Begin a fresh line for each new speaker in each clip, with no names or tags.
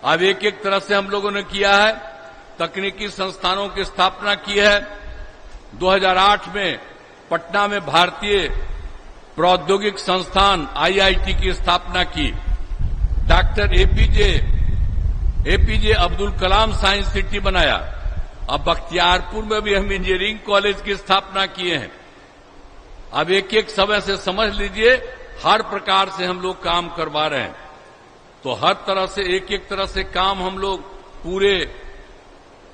अब एक एक तरह से हम लोगों ने किया है। तकनीकी संस्थानों की स्थापना की है। 2008 में पटना में भारतीय प्रौद्योगिक संस्थान IIT की स्थापना की। Doctor APJ Abdul Kalam science city बनाया। अब बख्तियारपुर में भी हम इंजीनियरिंग कॉलेज की स्थापना किए हैं। अब एक एक समय से समझ लीजिए, हर प्रकार से हम लोग काम करवा रहे हैं। तो हर तरह से एक एक तरह से काम हम लोग पूरे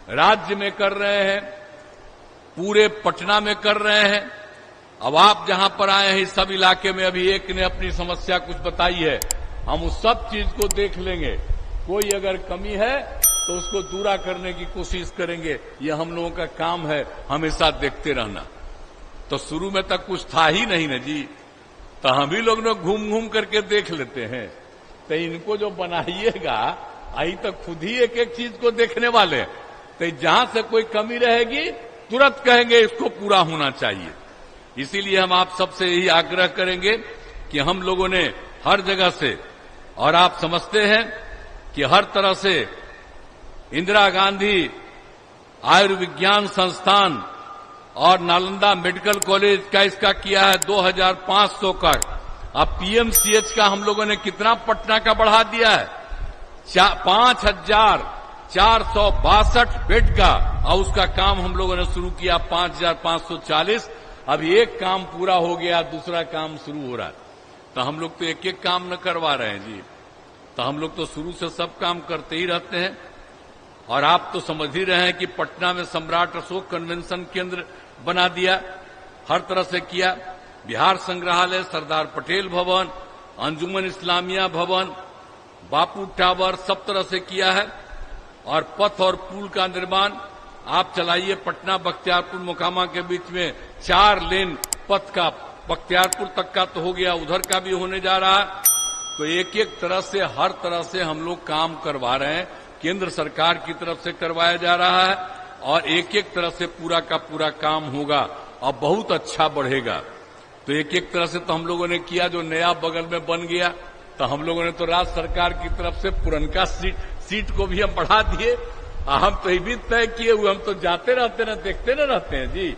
राज्य में कर रहे हैं, पूरे पटना में कर रहे हैं। अब आप जहां पर आए हैं, इस सब इलाके में अभी एक ने अपनी समस्या कुछ बताई है, हम उस सब चीज को देख लेंगे। कोई अगर कमी है तो उसको दूरा करने की कोशिश करेंगे। ये हम लोगों का काम है, हमेशा देखते रहना। तो शुरू में तक कुछ था ही नहीं ना जी, तो हम ही लोग घूम घूम करके देख लेते हैं। तो इनको जो बनाइएगा, आई तो खुद ही एक एक चीज को देखने वाले। तो जहां से कोई कमी रहेगी तुरंत कहेंगे इसको पूरा होना चाहिए। इसीलिए हम आप सबसे यही आग्रह करेंगे कि हम लोगों ने हर जगह से, और आप समझते हैं कि हर तरह से इंदिरा गांधी आयुर्विज्ञान संस्थान और नालंदा मेडिकल कॉलेज का इसका किया है 2500 का। अब PMCH का हम लोगों ने कितना पटना का बढ़ा दिया है, 5462 बेड का, और उसका काम हम लोगों ने शुरू किया 5540। अब एक काम पूरा हो गया, दूसरा काम शुरू हो रहा है। तो हम लोग तो एक एक काम न करवा रहे हैं जी, तो हम लोग तो शुरू से सब काम करते ही रहते हैं। और आप तो समझ ही रहे हैं कि पटना में सम्राट अशोक कन्वेंशन केंद्र बना दिया, हर तरह से किया। बिहार संग्रहालय, सरदार पटेल भवन, अंजुमन इस्लामिया भवन, बापू टावर, सब तरह से किया है। और पथ और पुल का निर्माण आप चलाइए, पटना बख्तियारपुर मोकामा के बीच में 4 लेन पथ का बख्तियारपुर तक का तो हो गया, उधर का भी होने जा रहा है। तो एक एक तरह से, हर तरह से हम लोग काम करवा रहे हैं। केंद्र सरकार की तरफ से करवाया जा रहा है, और एक एक तरह से पूरा का पूरा काम होगा और बहुत अच्छा बढ़ेगा। तो एक एक तरह से तो हम लोगों ने किया। जो नया बगल में बन गया, तो हम लोगों ने तो राज्य सरकार की तरफ से पुरनका सीट को भी हम बढ़ा दिए। हम तो ये भी तय किए हुए, हम तो जाते रहते ना, देखते न रहते हैं जी।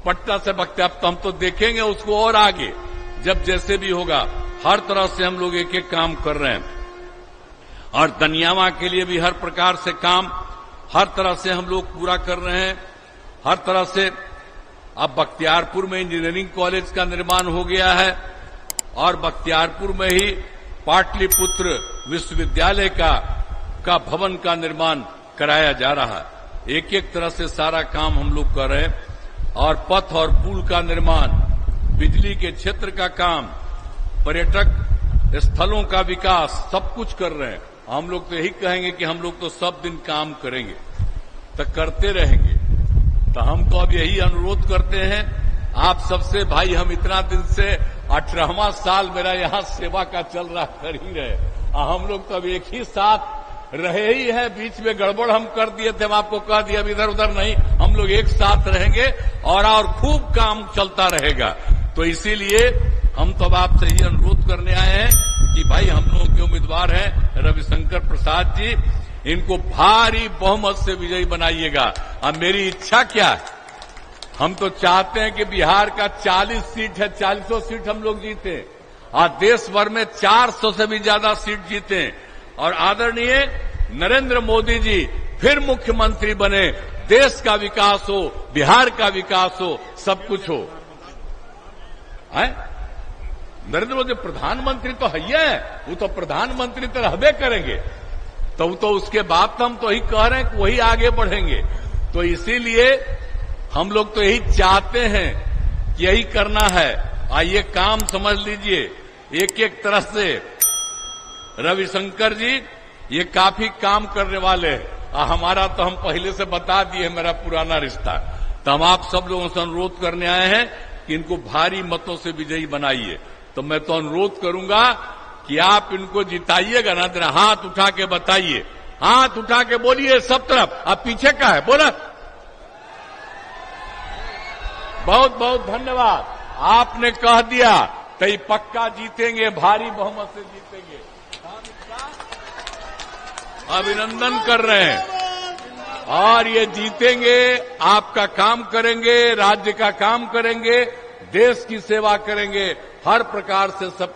पटना से बख्तियारपुर तो हम तो देखेंगे उसको, और आगे जब जैसे भी होगा, हर तरह से हम लोग एक एक काम कर रहे हैं। और दनियावा के लिए भी हर प्रकार से काम, हर तरह से हम लोग पूरा कर रहे हैं, हर तरह से। अब बख्तियारपुर में इंजीनियरिंग कॉलेज का निर्माण हो गया है, और बख्तियारपुर में ही पाटलिपुत्र विश्वविद्यालय का भवन का निर्माण कराया जा रहा है। एक एक तरह से सारा काम हम लोग कर रहे हैं। और पथ और पुल का निर्माण, बिजली के क्षेत्र का काम, पर्यटक स्थलों का विकास, सब कुछ कर रहे हैं। हम लोग तो यही कहेंगे कि हम लोग तो सब दिन काम करेंगे, तो करते रहेंगे। तो हम तो अब यही अनुरोध करते हैं आप सबसे, भाई हम इतना दिन से 18वां साल मेरा यहां सेवा का चल रहा, कर ही रहे। हम लोग तो अब एक ही साथ रहे ही हैं। बीच में गड़बड़ हम कर दिए थे, हम आपको कह दिया, अब इधर उधर नहीं, हम लोग एक साथ रहेंगे और खूब काम चलता रहेगा। तो इसीलिए हम तो अब आपसे ही अनुरोध करने आए हैं कि भाई हम लोगों के उम्मीदवार हैं रविशंकर प्रसाद जी, इनको भारी बहुमत से विजयी बनाइएगा। अब मेरी इच्छा क्या है, हम तो चाहते हैं कि बिहार का 40 सीट है, 40 सीट हम लोग जीते, और देश भर में 400 से भी ज्यादा सीट जीते, और आदरणीय नरेंद्र मोदी जी फिर मुख्यमंत्री बने, देश का विकास हो, बिहार का विकास हो, सब कुछ हो। नरेंद्र मोदी प्रधानमंत्री तो है, वो तो प्रधानमंत्री तो रहबे करेंगे, तो उसके बाद तो हम तो यही कह रहे हैं कि वही आगे बढ़ेंगे। तो इसीलिए हम लोग तो यही चाहते हैं कि यही करना है। आइए काम समझ लीजिए, एक एक तरह से रविशंकर जी ये काफी काम करने वाले हैं। हमारा तो हम पहले से बता दिए, मेरा पुराना रिश्ता। तो हम आप सब लोगों से अनुरोध करने आए हैं कि इनको भारी मतों से विजयी बनाइए। तो मैं तो अनुरोध करूंगा कि आप इनको जिताइएगा ना, जरा हाथ उठा के बताइए, हाथ उठा के बोलिए सब तरफ। आप पीछे का है, बोला। बहुत बहुत धन्यवाद, आपने कह दिया तो ये पक्का जीतेंगे, भारी बहुमत से जीतेंगे। अभिनंदन कर रहे हैं और ये जीतेंगे, आपका काम करेंगे, राज्य का काम करेंगे, देश की सेवा करेंगे, हर प्रकार से सब